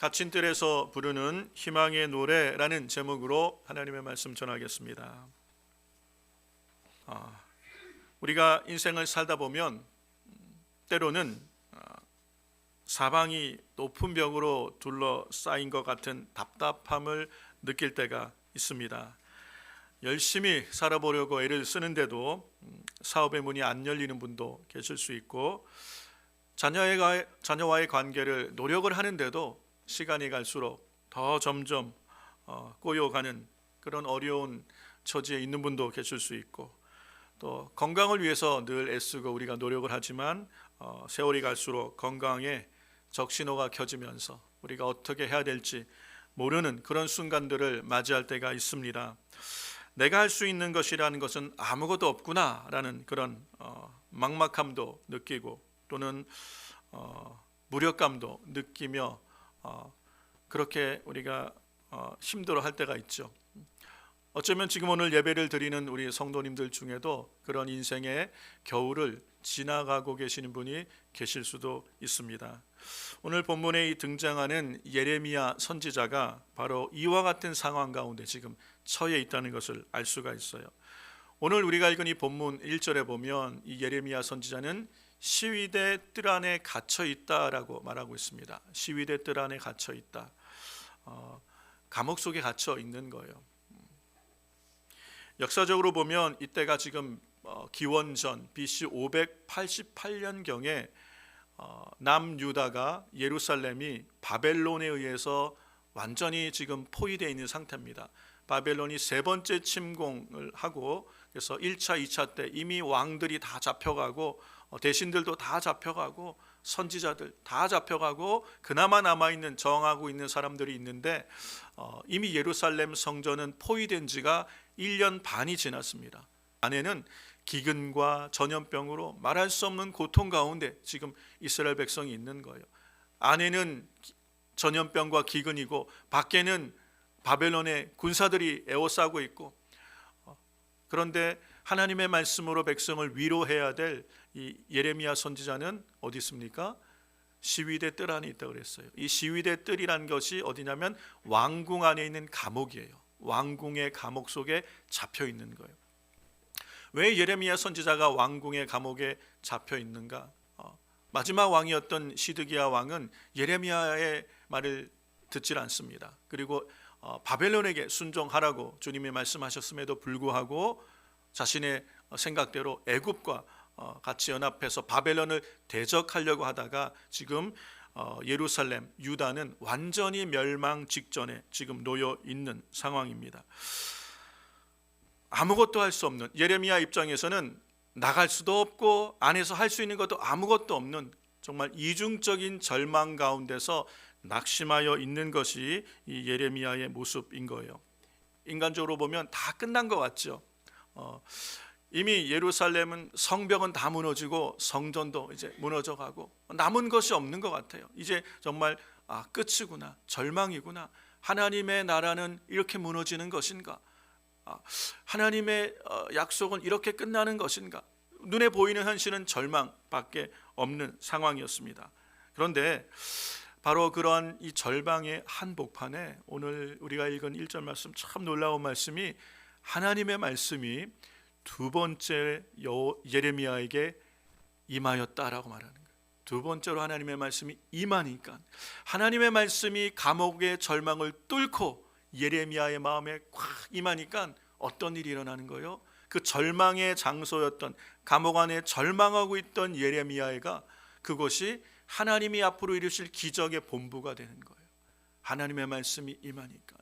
갇힌 뜰에서 부르는 희망의 노래라는 제목으로 하나님의 말씀 전하겠습니다. 우리가 인생을 살다 보면 때로는 사방이 높은 벽으로 둘러싸인 것 같은 답답함을 느낄 때가 있습니다. 열심히 살아보려고 애를 쓰는데도 사업의 문이 안 열리는 분도 계실 수 있고, 자녀와의 관계를 노력을 하는데도 시간이 갈수록 더 점점 꼬여가는 그런 어려운 처지에 있는 분도 계실 수 있고, 또 건강을 위해서 늘 애쓰고 우리가 노력을 하지만 세월이 갈수록 건강에 적신호가 켜지면서 우리가 어떻게 해야 될지 모르는 그런 순간들을 맞이할 때가 있습니다. 내가 할 수 있는 것이라는 것은 아무것도 없구나라는 그런 막막함도 느끼고, 또는 무력감도 느끼며 그렇게 우리가 힘들어할 때가 있죠. 어쩌면 지금 오늘 예배를 드리는 우리 성도님들 중에도 그런 인생의 겨울을 지나가고 계시는 분이 계실 수도 있습니다. 오늘 본문에 등장하는 예레미야 선지자가 바로 이와 같은 상황 가운데 지금 처해 있다는 것을 알 수가 있어요. 오늘 우리가 읽은 이 본문 1절에 보면 이 예레미야 선지자는 시위대 뜰 안에 갇혀 있다라고 말하고 있습니다. 시위대 뜰 안에 갇혀 있다. 감옥 속에 갇혀 있는 거예요. 역사적으로 보면 이때가 지금 기원전 BC 588년경에 남유다가 예루살렘이 바벨론에 의해서 완전히 지금 포위되어 있는 상태입니다. 바벨론이 세 번째 침공을 하고, 그래서 1차, 2차 때 이미 왕들이 다 잡혀가고 대신들도 다 잡혀가고 선지자들 다 잡혀가고 그나마 남아있는 정하고 있는 사람들이 있는데 이미 예루살렘 성전은 포위된 지가 1년 반이 지났습니다. 안에는 기근과 전염병으로 말할 수 없는 고통 가운데 지금 이스라엘 백성이 있는 거예요. 안에는 전염병과 기근이고 밖에는 바벨론의 군사들이 에워싸고 있고, 그런데 하나님의 말씀으로 백성을 위로해야 될 이 예레미야 선지자는 어디 있습니까? 시위대 뜰 안에 있다고 그랬어요. 이 시위대 뜰이란 것이 어디냐면 왕궁 안에 있는 감옥이에요. 왕궁의 감옥 속에 잡혀 있는 거예요. 왜 예레미야 선지자가 왕궁의 감옥에 잡혀 있는가? 마지막 왕이었던 시드기야 왕은 예레미야의 말을 듣질 않습니다. 그리고 바벨론에게 순종하라고 주님이 말씀하셨음에도 불구하고 자신의 생각대로 애굽과 같이 연합해서 바벨론을 대적하려고 하다가 지금 예루살렘, 유다는 완전히 멸망 직전에 지금 놓여 있는 상황입니다. 아무것도 할 수 없는, 예레미야 입장에서는 나갈 수도 없고 안에서 할 수 있는 것도 아무것도 없는 정말 이중적인 절망 가운데서 낙심하여 있는 것이 이 예레미야의 모습인 거예요. 인간적으로 보면 다 끝난 것 같죠. 이미 예루살렘은 성벽은 다 무너지고 성전도 이제 무너져가고 남은 것이 없는 것 같아요. 이제 정말 끝이구나, 절망이구나. 하나님의 나라는 이렇게 무너지는 것인가? 하나님의 약속은 이렇게 끝나는 것인가? 눈에 보이는 현실은 절망밖에 없는 상황이었습니다. 그런데 바로 그러한 이 절망의 한복판에 오늘 우리가 읽은 1절 말씀, 참 놀라운 말씀이, 하나님의 말씀이 두 번째 예레미야에게 임하였다라고 말하는 거예요. 두 번째로 하나님의 말씀이 임하니까, 하나님의 말씀이 감옥의 절망을 뚫고 예레미야의 마음에 꽉 임하니까 어떤 일이 일어나는 거예요? 그 절망의 장소였던 감옥 안에 절망하고 있던 예레미야가 그것이 하나님이 앞으로 이루실 기적의 본부가 되는 거예요. 하나님의 말씀이 임하니까.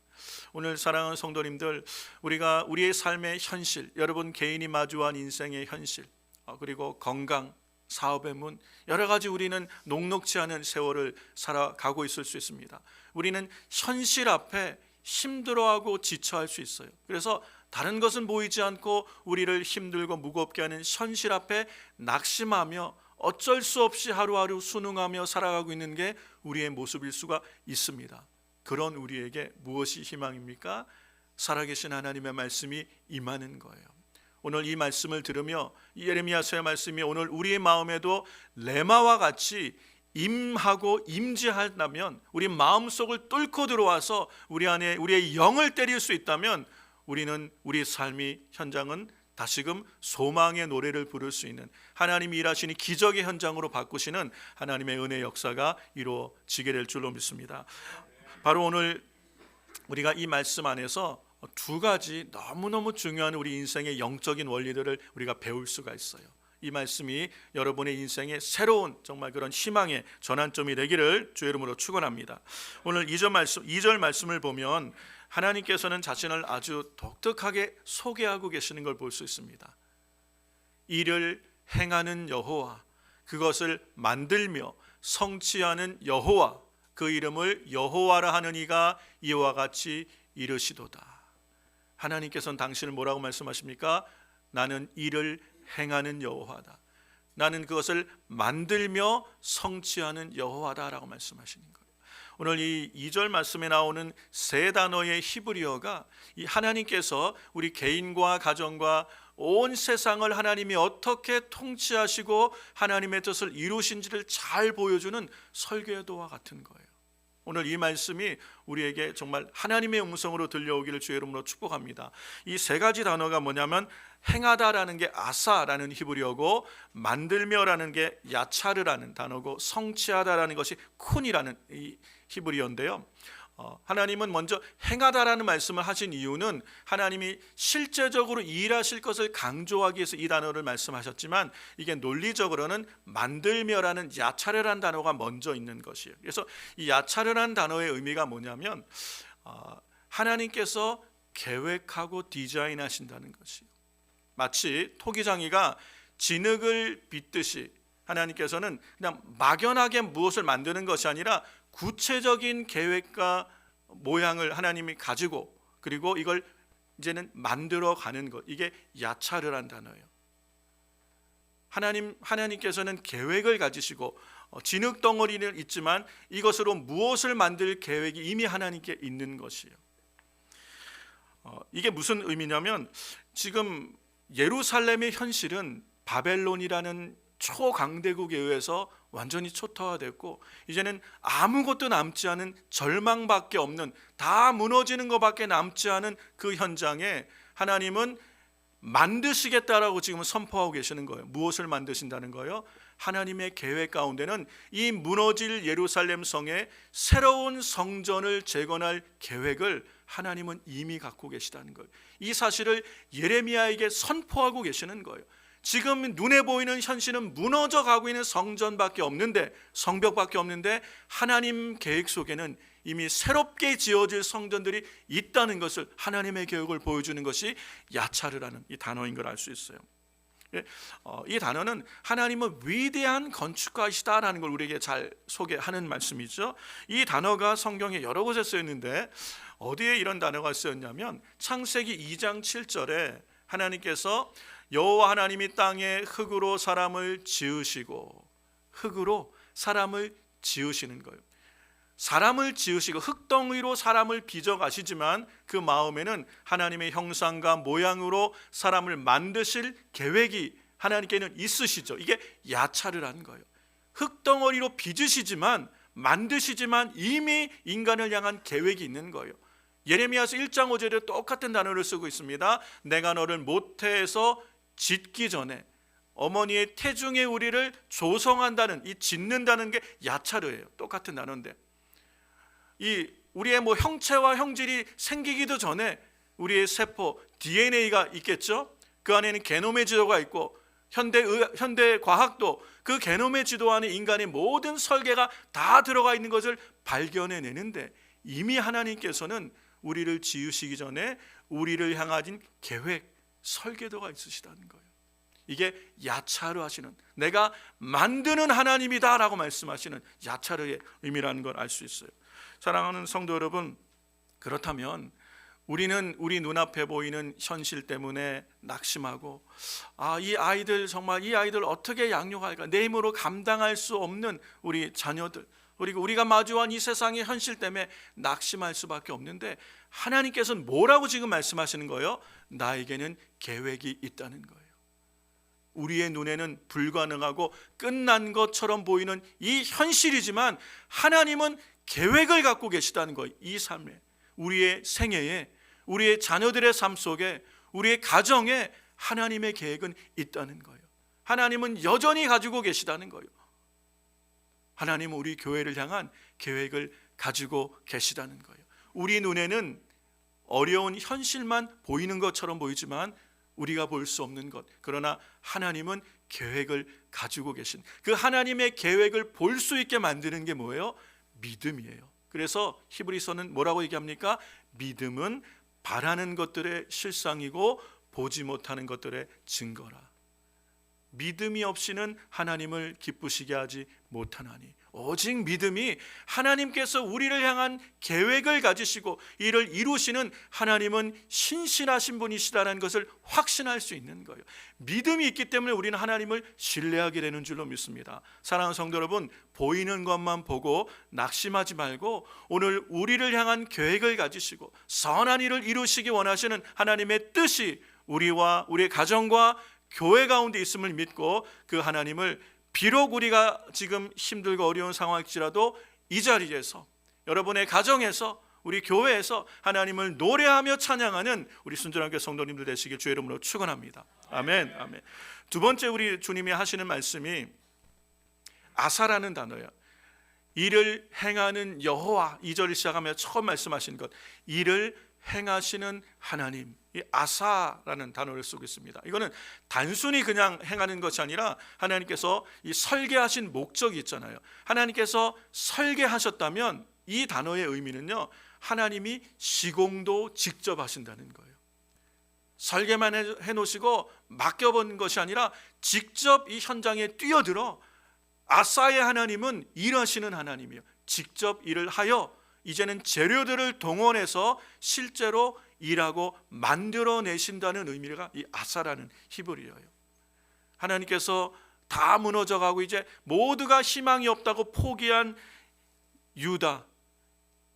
오늘 사랑하는 성도님들, 우리가 우리의 삶의 현실, 여러분 개인이 마주한 인생의 현실, 그리고 건강, 사업의 문, 여러 가지 우리는 녹록지 않은 세월을 살아가고 있을 수 있습니다. 우리는 현실 앞에 힘들어하고 지쳐할 수 있어요. 그래서 다른 것은 보이지 않고 우리를 힘들고 무겁게 하는 현실 앞에 낙심하며 어쩔 수 없이 하루하루 순응하며 살아가고 있는 게 우리의 모습일 수가 있습니다. 그런 우리에게 무엇이 희망입니까? 살아계신 하나님의 말씀이 임하는 거예요. 오늘 이 말씀을 들으며 이 예레미야서의 말씀이 오늘 우리의 마음에도 레마와 같이 임하고 임재한다면, 우리 마음속을 뚫고 들어와서 우리 안에 우리의 영을 때릴 수 있다면 우리는 우리 삶이 현장은 다시금 소망의 노래를 부를 수 있는, 하나님이 일하시니 기적의 현장으로 바꾸시는 하나님의 은혜의 역사가 이루어지게 될 줄로 믿습니다. 바로 오늘 우리가 이 말씀 안에서 두 가지 너무너무 중요한 우리 인생의 영적인 원리들을 우리가 배울 수가 있어요. 이 말씀이 여러분의 인생의 새로운 정말 그런 희망의 전환점이 되기를 주의 이름으로 축원합니다. 오늘 2절 말씀을 보면 하나님께서는 자신을 아주 독특하게 소개하고 계시는 걸 볼 수 있습니다. 이를 행하는 여호와, 그것을 만들며 성취하는 여호와, 그 이름을 여호와라 하는 이가 이와 같이 이르시도다. 하나님께서는 당신을 뭐라고 말씀하십니까? 나는 이를 행하는 여호와다. 나는 그것을 만들며 성취하는 여호와다라고 말씀하시는 거예요. 오늘 이 2절 말씀에 나오는 세 단어의 히브리어가 이 하나님께서 우리 개인과 가정과 온 세상을 하나님이 어떻게 통치하시고 하나님의 뜻을 이루신지를 잘 보여주는 설계도와 같은 거예요. 오늘 이 말씀이 우리에게 정말 하나님의 음성으로 들려오기를 주의 이름으로 축복합니다. 이 세 가지 단어가 뭐냐면, 행하다라는 게 아사라는 히브리어고, 만들며라는 게 야차르라는 단어고, 성취하다라는 것이 쿤이라는 이 히브리어인데요. 하나님은 먼저 행하다라는 말씀을 하신 이유는 하나님이 실제적으로 일하실 것을 강조하기 위해서 이 단어를 말씀하셨지만, 이게 논리적으로는 만들며라는 야차르라는 단어가 먼저 있는 것이에요. 그래서 이 야차르라는 단어의 의미가 뭐냐면, 하나님께서 계획하고 디자인하신다는 것이에요. 마치 토기장이가 진흙을 빚듯이 하나님께서는 그냥 막연하게 무엇을 만드는 것이 아니라 구체적인 계획과 모양을 하나님이 가지고, 그리고 이걸 이제는 만들어 가는 것, 이게 야차르란 단어예요. 하나님께서는 계획을 가지시고 진흙 덩어리는 있지만 이것으로 무엇을 만들 계획이 이미 하나님께 있는 것이에요. 이게 무슨 의미냐면, 지금 예루살렘의 현실은 바벨론이라는 초강대국에 의해서 완전히 초토화됐고, 이제는 아무것도 남지 않은 절망밖에 없는, 다 무너지는 것밖에 남지 않은 그 현장에 하나님은 만드시겠다라고 지금 선포하고 계시는 거예요. 무엇을 만드신다는 거예요? 하나님의 계획 가운데는 이 무너질 예루살렘 성에 새로운 성전을 재건할 계획을 하나님은 이미 갖고 계시다는 거예요. 이 사실을 예레미야에게 선포하고 계시는 거예요. 지금 눈에 보이는 현실은 무너져 가고 있는 성전밖에 없는데, 성벽밖에 없는데, 하나님 계획 속에는 이미 새롭게 지어질 성전들이 있다는 것을, 하나님의 계획을 보여주는 것이 야차르라는 이 단어인 걸 알 수 있어요. 이 단어는 하나님은 위대한 건축가이시다라는 걸 우리에게 잘 소개하는 말씀이죠. 이 단어가 성경에 여러 곳에 쓰였는데, 어디에 이런 단어가 쓰였냐면 창세기 2장 7절에 하나님께서 여호와 하나님이 땅에 흙으로 사람을 지으시고, 흙으로 사람을 지으시는 거예요. 사람을 지으시고 흙덩이로 사람을 빚어 가시지만 그 마음에는 하나님의 형상과 모양으로 사람을 만드실 계획이 하나님께는 있으시죠. 이게 야차르라는 거예요. 흙덩어리로 빚으시지만, 만드시지만 이미 인간을 향한 계획이 있는 거예요. 예레미야서 1장 5절에 똑같은 단어를 쓰고 있습니다. 내가 너를 모태에서 짓기 전에, 어머니의 태중에 우리를 조성한다는, 이 짓는다는 게 야차르예요. 똑같은 단어인데, 이 우리의 형체와 형질이 생기기도 전에 우리의 세포 DNA가 있겠죠. 그 안에는 게놈의 지도가 있고, 현대 과학도 그 게놈의 지도 안에 인간의 모든 설계가 다 들어가 있는 것을 발견해내는데, 이미 하나님께서는 우리를 지으시기 전에 우리를 향한 계획, 설계도가 있으시다는 거예요. 이게 야차르 하시는, 내가 만드는 하나님이다라고 말씀하시는 야차르의 의미라는 걸 알 수 있어요. 사랑하는 성도 여러분, 그렇다면 우리는 우리 눈앞에 보이는 현실 때문에 낙심하고, 이 아이들 어떻게 양육할까, 내 힘으로 감당할 수 없는 우리 자녀들, 그리고 우리가 마주한 이 세상의 현실 때문에 낙심할 수밖에 없는데, 하나님께서는 뭐라고 지금 말씀하시는 거예요? 나에게는 계획이 있다는 거예요. 우리의 눈에는 불가능하고 끝난 것처럼 보이는 이 현실이지만 하나님은 계획을 갖고 계시다는 거예요. 이 삶에, 우리의 생애에, 우리의 자녀들의 삶 속에, 우리의 가정에 하나님의 계획은 있다는 거예요. 하나님은 여전히 가지고 계시다는 거예요. 하나님은 우리 교회를 향한 계획을 가지고 계시다는 거예요. 우리 눈에는 어려운 현실만 보이는 것처럼 보이지만 우리가 볼 수 없는 것, 그러나 하나님은 계획을 가지고 계신, 그 하나님의 계획을 볼 수 있게 만드는 게 뭐예요? 믿음이에요. 그래서 히브리서는 뭐라고 얘기합니까? 믿음은 바라는 것들의 실상이고 보지 못하는 것들의 증거라. 믿음이 없이는 하나님을 기쁘시게 하지 못하나니, 오직 믿음이 하나님께서 우리를 향한 계획을 가지시고 이를 이루시는 하나님은 신실하신 분이시다는 것을 확신할 수 있는 거예요. 믿음이 있기 때문에 우리는 하나님을 신뢰하게 되는 줄로 믿습니다. 사랑하는 성도 여러분, 보이는 것만 보고 낙심하지 말고 오늘 우리를 향한 계획을 가지시고 선한 일을 이루시기 원하시는 하나님의 뜻이 우리와 우리의 가정과 교회 가운데 있음을 믿고 그 하나님을, 비록 우리가 지금 힘들고 어려운 상황일지라도 이 자리에서, 여러분의 가정에서, 우리 교회에서 하나님을 노래하며 찬양하는 우리 순전한 교회 성도님들 되시길 주의 이름으로 축원합니다. 아멘, 아멘. 두 번째 우리 주님이 하시는 말씀이 아사라는 단어예요. 이를 행하는 여호와, 2절을 시작하며 처음 말씀하신 것, 이를 행하시는 하나님, 이 아사라는 단어를 쓰고 있습니다. 이거는 단순히 그냥 행하는 것이 아니라 하나님께서 이 설계하신 목적이 있잖아요. 하나님께서 설계하셨다면 이 단어의 의미는요, 하나님이 시공도 직접 하신다는 거예요. 설계만 해놓으시고 맡겨본 것이 아니라 직접 이 현장에 뛰어들어, 아사의 하나님은 일하시는 하나님이에요. 직접 일을 하여 이제는 재료들을 동원해서 실제로 일하고 만들어내신다는 의미가 이 아사라는 히브리어예요. 하나님께서 다 무너져가고 이제 모두가 희망이 없다고 포기한 유다,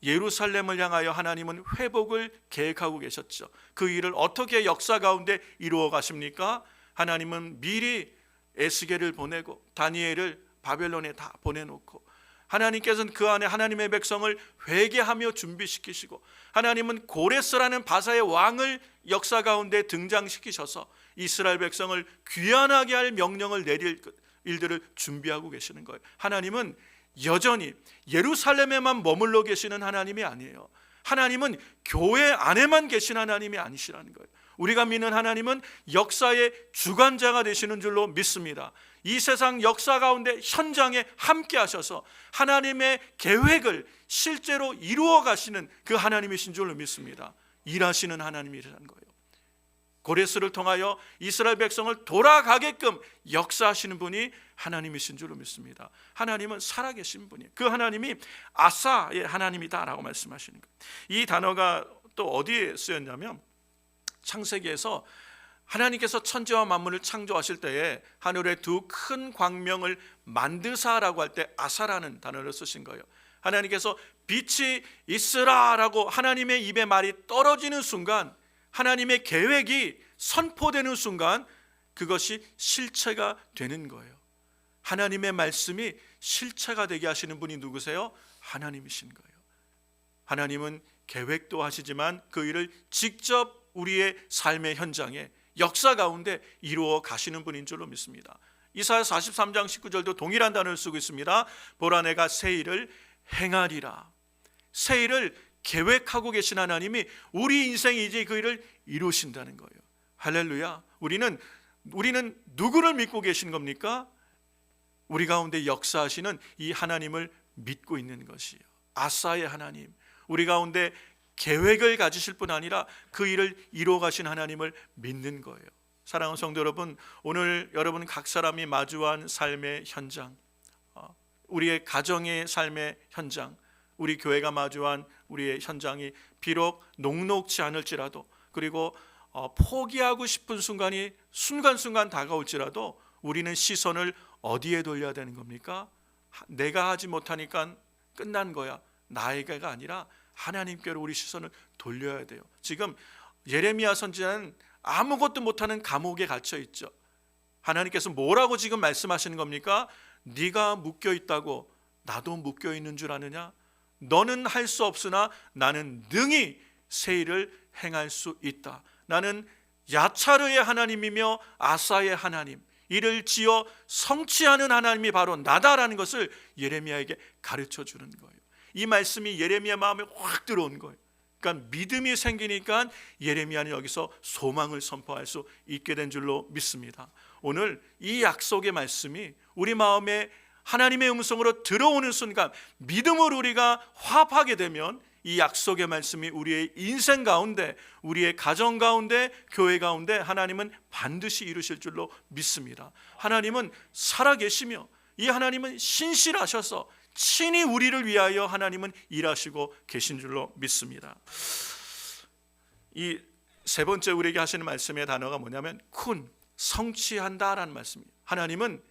예루살렘을 향하여 하나님은 회복을 계획하고 계셨죠. 그 일을 어떻게 역사 가운데 이루어 가십니까? 하나님은 미리 에스겔을 보내고 다니엘을 바벨론에 다 보내놓고, 하나님께서는 그 안에 하나님의 백성을 회개하며 준비시키시고, 하나님은 고레스라는 바사의 왕을 역사 가운데 등장시키셔서 이스라엘 백성을 귀환하게 할 명령을 내릴 일들을 준비하고 계시는 거예요. 하나님은 여전히 예루살렘에만 머물러 계시는 하나님이 아니에요. 하나님은 교회 안에만 계신 하나님이 아니시라는 거예요. 우리가 믿는 하나님은 역사의 주관자가 되시는 줄로 믿습니다. 이 세상 역사 가운데 현장에 함께 하셔서 하나님의 계획을 실제로 이루어 가시는 그 하나님이신 줄로 믿습니다. 일하시는 하나님이라는 거예요. 고레스를 통하여 이스라엘 백성을 돌아가게끔 역사하시는 분이 하나님이신 줄로 믿습니다. 하나님은 살아계신 분이에요. 그 하나님이 아사의 하나님이다라고 말씀하시는 거예요. 이 단어가 또 어디에 쓰였냐면 창세기에서 하나님께서 천지와 만물을 창조하실 때에 하늘의 두 큰 광명을 만드사라고 할 때 아사라는 단어를 쓰신 거예요. 하나님께서 빛이 있으라라고 하나님의 입에 말이 떨어지는 순간, 하나님의 계획이 선포되는 순간 그것이 실체가 되는 거예요. 하나님의 말씀이 실체가 되게 하시는 분이 누구세요? 하나님이신 거예요. 하나님은 계획도 하시지만 그 일을 직접 우리의 삶의 현장에, 역사 가운데 이루어 가시는 분인 줄로 믿습니다. 이사야 43장 19절도 동일한 단어를 쓰고 있습니다. 보라, 내가 새 일을 행하리라. 새 일을 계획하고 계신 하나님이 우리 인생에 이제 그 일을 이루신다는 거예요. 할렐루야. 우리는 누구를 믿고 계신 겁니까? 우리 가운데 역사하시는 이 하나님을 믿고 있는 것이에요. 아사의 하나님, 우리 가운데 계획을 가지실 뿐 아니라 그 일을 이루어 가신 하나님을 믿는 거예요. 사랑하는 성도 여러분, 오늘 여러분 각 사람이 마주한 삶의 현장, 우리의 가정의 삶의 현장, 우리 교회가 마주한 우리의 현장이 비록 녹록지 않을지라도, 그리고 포기하고 싶은 순간이 순간순간 다가올지라도 우리는 시선을 어디에 돌려야 되는 겁니까? 내가 하지 못하니까 끝난 거야, 나에게가 아니라 하나님께로 우리 시선을 돌려야 돼요. 지금 예레미야 선지자는 아무것도 못하는 감옥에 갇혀 있죠. 하나님께서 뭐라고 지금 말씀하시는 겁니까? 네가 묶여 있다고 나도 묶여 있는 줄 아느냐? 너는 할 수 없으나 나는 능히 새 일을 행할 수 있다. 나는 야차르의 하나님이며 아사의 하나님, 이를 지어 성취하는 하나님이 바로 나다라는 것을 예레미야에게 가르쳐 주는 거예요. 이 말씀이 예레미야 마음에 확 들어온 거예요. 그러니까 믿음이 생기니까 예레미야는 여기서 소망을 선포할 수 있게 된 줄로 믿습니다. 오늘 이 약속의 말씀이 우리 마음에 하나님의 음성으로 들어오는 순간 믿음으로 우리가 화합하게 되면 이 약속의 말씀이 우리의 인생 가운데, 우리의 가정 가운데, 교회 가운데 하나님은 반드시 이루실 줄로 믿습니다. 하나님은 살아계시며 이 하나님은 신실하셔서 친히 우리를 위하여 하나님은 일하시고 계신 줄로 믿습니다. 이 세 번째 우리에게 하시는 말씀의 단어가 뭐냐면 쿤, 성취한다라는 말씀입니다. 하나님은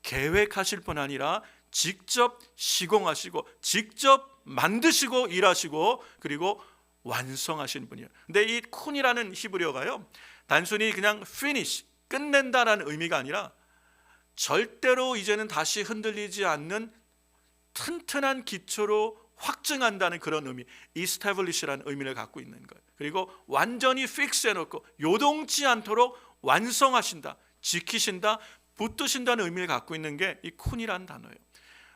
계획하실 뿐 아니라 직접 시공하시고 직접 만드시고 일하시고 그리고 완성하시는 분이에요. 근데 이 쿤이라는 히브리어가요, 단순히 그냥 finish, 끝낸다라는 의미가 아니라 절대로 이제는 다시 흔들리지 않는 튼튼한 기초로 확증한다는 그런 의미, establish라는 의미를 갖고 있는 거예요. 그리고 완전히 fix 해놓고 요동치 않도록 완성하신다, 지키신다, 붙드신다는 의미를 갖고 있는 게 이 쿤이라는 단어예요.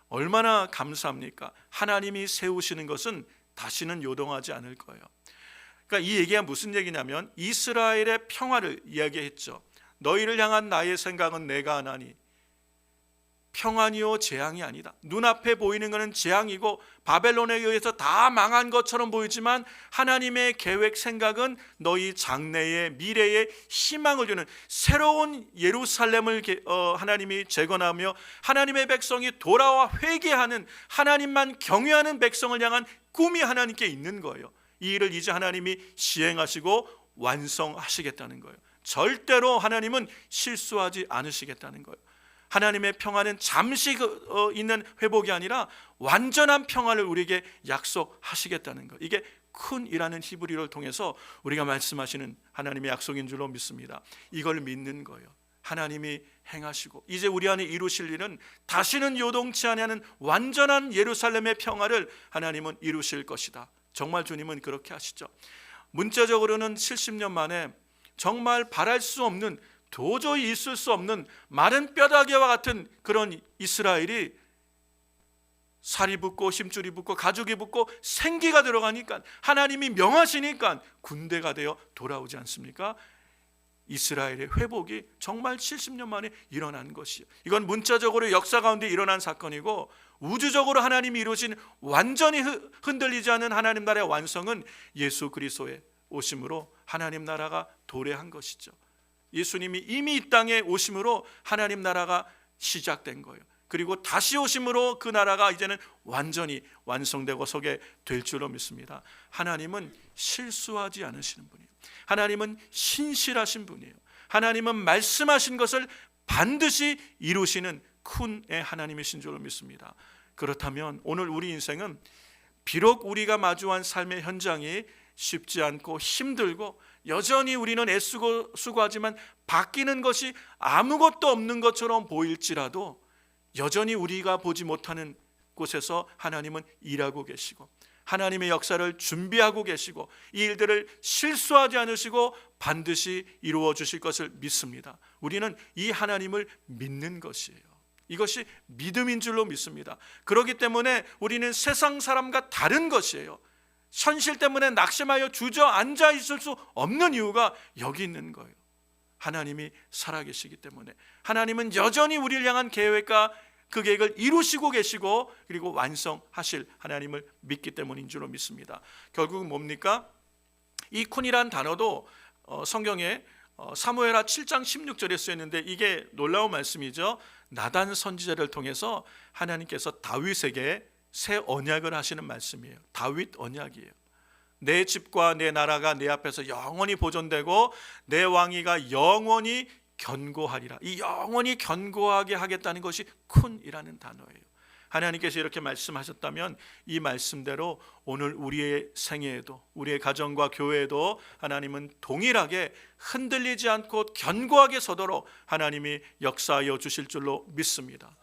얼마나 감사합니까? 하나님이 세우시는 것은 다시는 요동하지 않을 거예요. 그러니까 이 얘기가 무슨 얘기냐면 이스라엘의 평화를 이야기했죠. 너희를 향한 나의 생각은 내가 하나니 평안이요 재앙이 아니다. 눈앞에 보이는 것은 재앙이고 바벨론에 의해서 다 망한 것처럼 보이지만 하나님의 계획 생각은 너희 장래의 미래의 희망을 주는 새로운 예루살렘을 하나님이 재건하며 하나님의 백성이 돌아와 회개하는, 하나님만 경외하는 백성을 향한 꿈이 하나님께 있는 거예요. 이 일을 이제 하나님이 시행하시고 완성하시겠다는 거예요. 절대로 하나님은 실수하지 않으시겠다는 거예요. 하나님의 평화는 잠시 있는 회복이 아니라 완전한 평화를 우리에게 약속하시겠다는 것, 이게 쿤이라는 히브리어를 통해서 우리가 말씀하시는 하나님의 약속인 줄로 믿습니다. 이걸 믿는 거예요. 하나님이 행하시고 이제 우리 안에 이루실 일은 다시는 요동치 않는 완전한 예루살렘의 평화를 하나님은 이루실 것이다. 정말 주님은 그렇게 하시죠. 문자적으로는 70년 만에 정말 바랄 수 없는, 도저히 있을 수 없는 마른 뼈다귀와 같은 그런 이스라엘이 살이 붙고 힘줄이 붙고 가죽이 붙고 생기가 들어가니까, 하나님이 명하시니까 군대가 되어 돌아오지 않습니까? 이스라엘의 회복이 정말 70년 만에 일어난 것이에요. 이건 문자적으로 역사 가운데 일어난 사건이고, 우주적으로 하나님이 이루신 완전히 흔들리지 않은 하나님 나라의 완성은 예수 그리스도의 오심으로 하나님 나라가 도래한 것이죠. 예수님이 이미 이 땅에 오심으로 하나님 나라가 시작된 거예요. 그리고 다시 오심으로 그 나라가 이제는 완전히 완성되고 서게 될 줄로 믿습니다. 하나님은 실수하지 않으시는 분이에요. 하나님은 신실하신 분이에요. 하나님은 말씀하신 것을 반드시 이루시는 쿤의 하나님이신 줄로 믿습니다. 그렇다면 오늘 우리 인생은 비록 우리가 마주한 삶의 현장이 쉽지 않고 힘들고 여전히 우리는 애쓰고 수고하지만 바뀌는 것이 아무것도 없는 것처럼 보일지라도 여전히 우리가 보지 못하는 곳에서 하나님은 일하고 계시고 하나님의 역사를 준비하고 계시고 이 일들을 실수하지 않으시고 반드시 이루어 주실 것을 믿습니다. 우리는 이 하나님을 믿는 것이에요. 이것이 믿음인 줄로 믿습니다. 그렇기 때문에 우리는 세상 사람과 다른 것이에요. 현실 때문에 낙심하여 주저앉아 있을 수 없는 이유가 여기 있는 거예요. 하나님이 살아계시기 때문에, 하나님은 여전히 우리를 향한 계획과 그 계획을 이루시고 계시고 그리고 완성하실 하나님을 믿기 때문인 줄로 믿습니다. 결국은 뭡니까? 이 쿤이란 단어도 성경에 사무엘하 7장 16절에 쓰였는데 이게 놀라운 말씀이죠. 나단 선지자를 통해서 하나님께서 다윗에게 새 언약을 하시는 말씀이에요. 다윗 언약이에요. 내 집과 내 나라가 내 앞에서 영원히 보존되고 내 왕위가 영원히 견고하리라. 이 영원히 견고하게 하겠다는 것이 쿤이라는 단어예요. 하나님께서 이렇게 말씀하셨다면 이 말씀대로 오늘 우리의 생애에도, 우리의 가정과 교회에도 하나님은 동일하게 흔들리지 않고 견고하게 서도록 하나님이 역사하여 주실 줄로 믿습니다.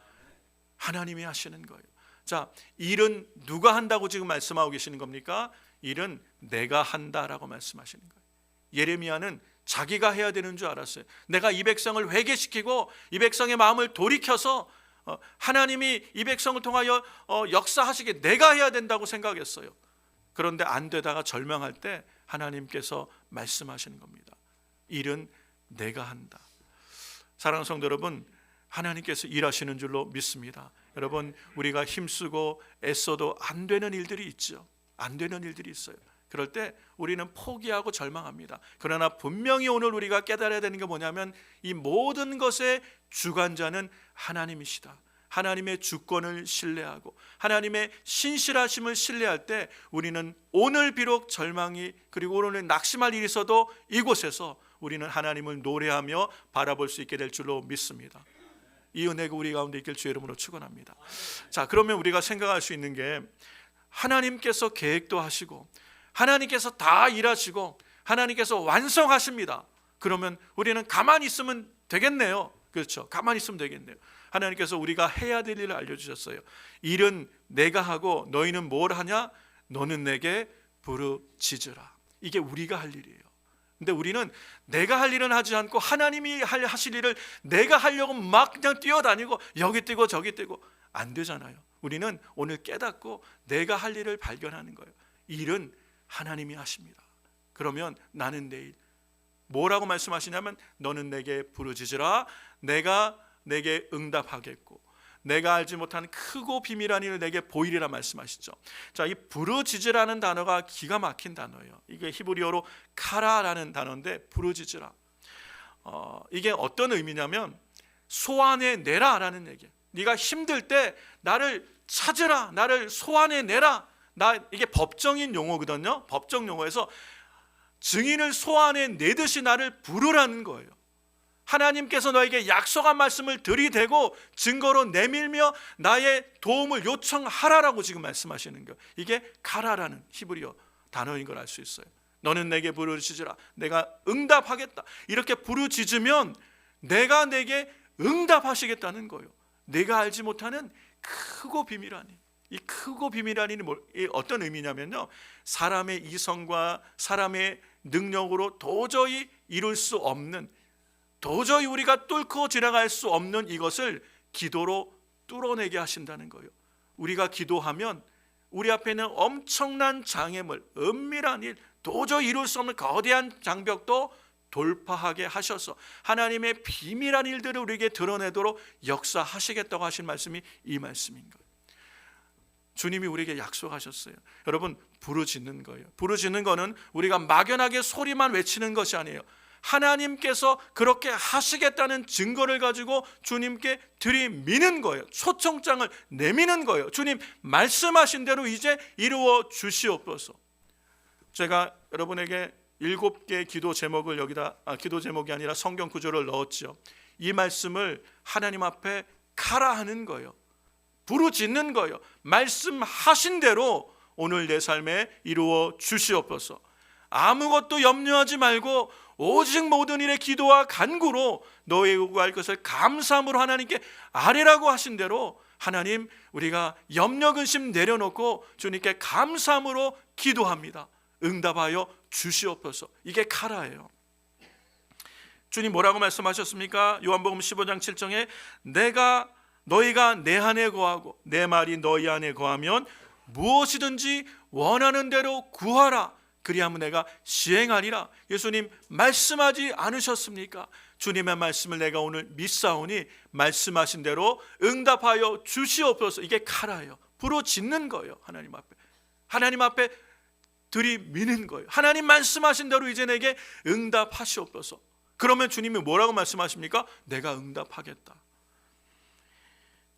하나님이 하시는 거예요. 자, 일은 누가 한다고 지금 말씀하고 계시는 겁니까? 일은 내가 한다라고 말씀하시는 거예요. 예레미야는 자기가 해야 되는 줄 알았어요. 내가 이 백성을 회개시키고 이 백성의 마음을 돌이켜서 하나님이 이 백성을 통하여 역사하시게 내가 해야 된다고 생각했어요. 그런데 안 되다가 절망할 때 하나님께서 말씀하시는 겁니다. 일은 내가 한다. 사랑하는 성도 여러분, 하나님께서 일하시는 줄로 믿습니다. 여러분, 우리가 힘쓰고 애써도 안 되는 일들이 있죠. 안 되는 일들이 있어요. 그럴 때 우리는 포기하고 절망합니다. 그러나 분명히 오늘 우리가 깨달아야 되는 게 뭐냐면 이 모든 것의 주관자는 하나님이시다. 하나님의 주권을 신뢰하고 하나님의 신실하심을 신뢰할 때 우리는 오늘 비록 절망이 그리고 오늘 낙심할 일이 있어도 이곳에서 우리는 하나님을 노래하며 바라볼 수 있게 될 줄로 믿습니다. 이 은혜가 우리 가운데 있길 주의 이름으로 축원합니다. 자, 그러면 우리가 생각할 수 있는 게 하나님께서 계획도 하시고 하나님께서 다 일하시고 하나님께서 완성하십니다. 그러면 우리는 가만히 있으면 되겠네요. 그렇죠? 가만히 있으면 되겠네요. 하나님께서 우리가 해야 될 일을 알려주셨어요. 일은 내가 하고 너희는 뭘 하냐? 너는 내게 부르짖으라. 이게 우리가 할 일이에요. 근데 우리는 내가 할 일은 하지 않고 하나님이 하실 일을 내가 하려고 막 그냥 뛰어다니고 여기 뛰고 저기 뛰고 안 되잖아요. 우리는 오늘 깨닫고 내가 할 일을 발견하는 거예요. 일은 하나님이 하십니다. 그러면 나는 내일 뭐라고 말씀하시냐면 너는 내게 부르짖으라. 내가 내게 응답하겠고 내가 알지 못한 크고 비밀한 일을 내게 보이리라 말씀하시죠. 자, 이 부르짖으라는 단어가 기가 막힌 단어예요. 이게 히브리어로 카라라는 단어인데 부르짖으라. 이게 어떤 의미냐면 소환해내라라는 얘기예요. 네가 힘들 때 나를 찾으라, 나를 소환해내라. 이게 법정인 용어거든요. 법정 용어에서 증인을 소환해내듯이 나를 부르라는 거예요. 하나님께서 너에게 약속한 말씀을 들이대고 증거로 내밀며 나의 도움을 요청하라라고 지금 말씀하시는 거예요. 이게 가라라는 히브리어 단어인 걸 알 수 있어요. 너는 내게 부르짖으라. 내가 응답하겠다. 이렇게 부르짖으면 내가 내게 응답하시겠다는 거예요. 내가 알지 못하는 크고 비밀한 일. 이 크고 비밀한 일이 어떤 의미냐면요, 사람의 이성과 사람의 능력으로 도저히 이룰 수 없는, 도저히 우리가 뚫고 지나갈 수 없는 이것을 기도로 뚫어내게 하신다는 거예요. 우리가 기도하면 우리 앞에 있는 엄청난 장애물, 은밀한 일, 도저히 이룰 수 없는 거대한 장벽도 돌파하게 하셔서 하나님의 비밀한 일들을 우리에게 드러내도록 역사하시겠다고 하신 말씀이 이 말씀인 거예요. 주님이 우리에게 약속하셨어요. 여러분, 부르짖는 거예요. 부르짖는 거는 우리가 막연하게 소리만 외치는 것이 아니에요. 하나님께서 그렇게 하시겠다는 증거를 가지고 주님께 들이미는 거예요. 초청장을 내미는 거예요. 주님 말씀하신 대로 이제 이루어 주시옵소서. 제가 여러분에게 7개의 기도 제목을 여기다, 기도 제목이 아니라 성경 구절을 넣었죠. 이 말씀을 하나님 앞에 가라 하는 거예요. 부르짖는 거예요. 말씀하신 대로 오늘 내 삶에 이루어 주시옵소서. 아무것도 염려하지 말고 오직 모든 일에 기도와 간구로 너의 요구할 것을 감사함으로 하나님께 아뢰라고 하신 대로 하나님, 우리가 염려 근심 내려놓고 주님께 감사함으로 기도합니다. 응답하여 주시옵소서. 이게 카라예요. 주님 뭐라고 말씀하셨습니까? 요한복음 15장 7절에 너희가 내 안에 거하고 내 말이 너희 안에 거하면 무엇이든지 원하는 대로 구하라. 그리하면 내가 시행하리라. 예수님 말씀하지 않으셨습니까? 주님의 말씀을 내가 오늘 믿사오니 말씀하신 대로 응답하여 주시옵소서. 이게 카라예요. 부르짖는 거예요. 하나님 앞에 들이미는 거예요. 하나님 말씀하신 대로 이제 내게 응답하시옵소서. 그러면 주님이 뭐라고 말씀하십니까? 내가 응답하겠다.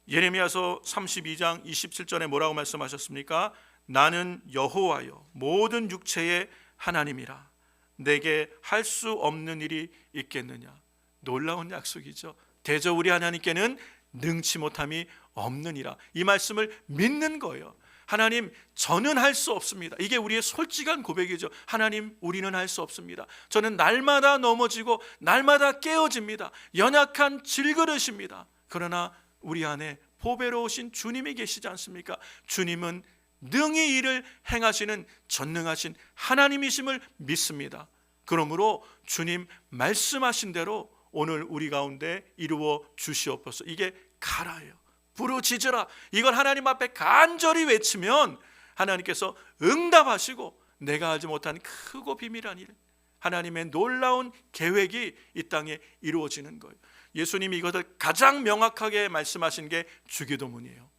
예레미야서 32장 27절에 뭐라고 말씀하셨습니까? 나는 여호와여 모든 육체의 하나님이라. 내게 할 수 없는 일이 있겠느냐. 놀라운 약속이죠. 대저 우리 하나님께는 능치 못함이 없느니라. 이 말씀을 믿는 거예요. 하나님, 저는 할 수 없습니다. 이게 우리의 솔직한 고백이죠. 하나님, 우리는 할 수 없습니다. 저는 날마다 넘어지고 날마다 깨어집니다. 연약한 질그릇입니다. 그러나 우리 안에 보배로우신 주님이 계시지 않습니까? 주님은 능히 이를 행하시는 전능하신 하나님이심을 믿습니다. 그러므로 주님 말씀하신 대로 오늘 우리 가운데 이루어 주시옵소서. 이게 가라예요. 부르짖으라. 이걸 하나님 앞에 간절히 외치면 하나님께서 응답하시고 내가 알지 못한 크고 비밀한 일, 하나님의 놀라운 계획이 이 땅에 이루어지는 거예요. 예수님이 이것을 가장 명확하게 말씀하신 게 주기도문이에요.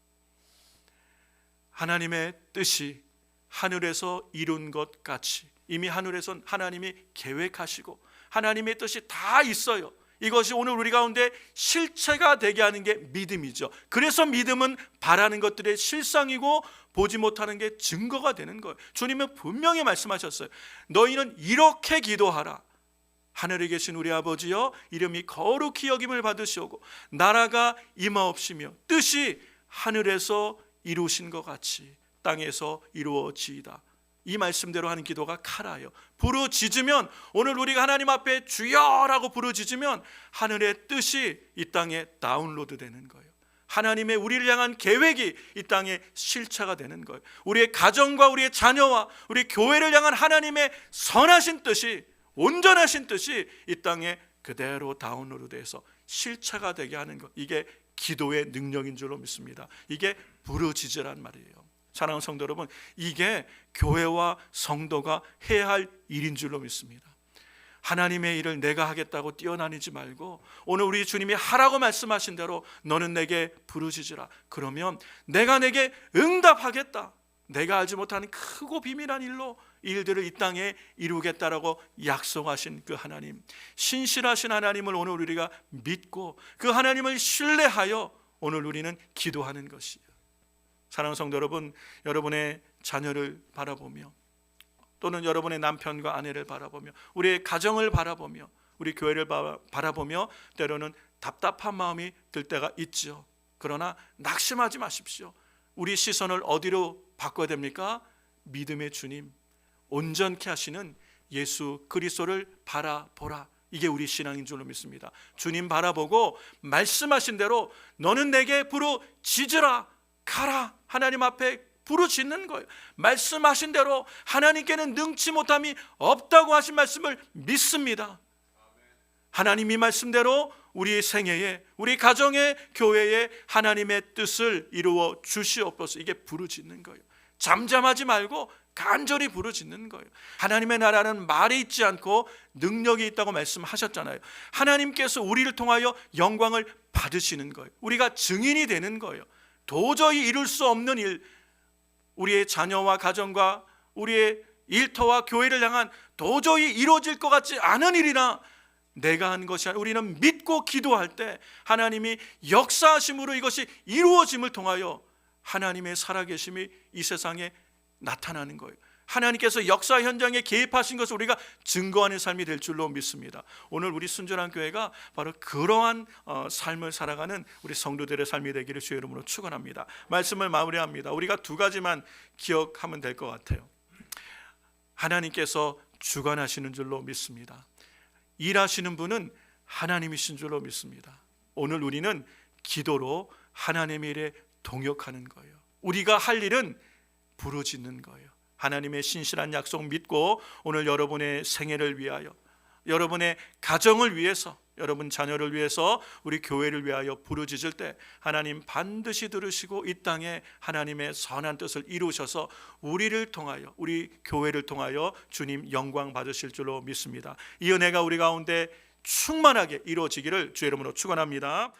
하나님의 뜻이 하늘에서 이룬 것 같이 이미 하늘에선 하나님이 계획하시고 하나님의 뜻이 다 있어요. 이것이 오늘 우리 가운데 실체가 되게 하는 게 믿음이죠. 그래서 믿음은 바라는 것들의 실상이고 보지 못하는 게 증거가 되는 거예요. 주님은 분명히 말씀하셨어요. 너희는 이렇게 기도하라. 하늘에 계신 우리 아버지여, 이름이 거룩히 여김을 받으시오고 나라가 임하옵시며 뜻이 하늘에서 이루신 것 같이 땅에서 이루어지이다. 이 말씀대로 하는 기도가 카라요. 부르짖으면, 오늘 우리가 하나님 앞에 주여라고 부르짖으면 하늘의 뜻이 이 땅에 다운로드 되는 거예요. 하나님의 우리를 향한 계획이 이 땅에 실체가 되는 거예요. 우리의 가정과 우리의 자녀와 우리 교회를 향한 하나님의 선하신 뜻이, 온전하신 뜻이 이 땅에 그대로 다운로드 돼서 실체가 되게 하는 것, 이게 기도의 능력인 줄로 믿습니다. 이게 부르짖으란 말이에요. 사랑하는 성도 여러분, 이게 교회와 성도가 해야 할 일인 줄로 믿습니다. 하나님의 일을 내가 하겠다고 뛰어다니지 말고 오늘 우리 주님이 하라고 말씀하신 대로 너는 내게 부르짖으라. 그러면 내가 내게 응답하겠다. 내가 알지 못하는 크고 비밀한 일들을 이 땅에 이루겠다라고 약속하신 그 하나님, 신실하신 하나님을 오늘 우리가 믿고 그 하나님을 신뢰하여 오늘 우리는 기도하는 것이에요. 사랑하는 성도 여러분, 여러분의 자녀를 바라보며 또는 여러분의 남편과 아내를 바라보며 우리의 가정을 바라보며 우리 교회를 바라보며 때로는 답답한 마음이 들 때가 있죠. 그러나 낙심하지 마십시오. 우리 시선을 어디로 바꿔야 됩니까? 믿음의 주님, 온전케 하시는 예수 그리스도를 바라보라. 이게 우리 신앙인 줄로 믿습니다. 주님 바라보고 말씀하신 대로 너는 내게 부르짖으라, 가라. 하나님 앞에 부르짖는 거예요. 말씀하신 대로 하나님께는 능치 못함이 없다고 하신 말씀을 믿습니다. 하나님이 말씀대로 우리 생애에, 우리 가정의 교회에 하나님의 뜻을 이루어 주시옵소서. 이게 부르짖는 거예요. 잠잠하지 말고 간절히 부르짖는 거예요. 하나님의 나라는 말이 있지 않고 능력이 있다고 말씀하셨잖아요. 하나님께서 우리를 통하여 영광을 받으시는 거예요. 우리가 증인이 되는 거예요. 도저히 이룰 수 없는 일, 우리의 자녀와 가정과 우리의 일터와 교회를 향한 도저히 이루어질 것 같지 않은 일이나 내가 한 것이 아니라 우리는 믿고 기도할 때 하나님이 역사하심으로 이것이 이루어짐을 통하여 하나님의 살아계심이 이 세상에 나타나는 거예요. 하나님께서 역사 현장에 개입하신 것을 우리가 증거하는 삶이 될 줄로 믿습니다. 오늘 우리 순전한 교회가 바로 그러한 삶을 살아가는 우리 성도들의 삶이 되기를 주의 이름으로 축원합니다. 말씀을 마무리합니다. 우리가 두 가지만 기억하면 될 것 같아요. 하나님께서 주관하시는 줄로 믿습니다. 일하시는 분은 하나님이신 줄로 믿습니다. 오늘 우리는 기도로 하나님의 일에 동역하는 거예요. 우리가 할 일은 부르짖는 거예요. 하나님의 신실한 약속 믿고 오늘 여러분의 생애를 위하여, 여러분의 가정을 위해서, 여러분 자녀를 위해서, 우리 교회를 위하여 부르짖을 때 하나님 반드시 들으시고 이 땅에 하나님의 선한 뜻을 이루셔서 우리를 통하여, 우리 교회를 통하여 주님 영광 받으실 줄로 믿습니다. 이 은혜가 우리 가운데 충만하게 이루어지기를 주의 이름으로 축원합니다.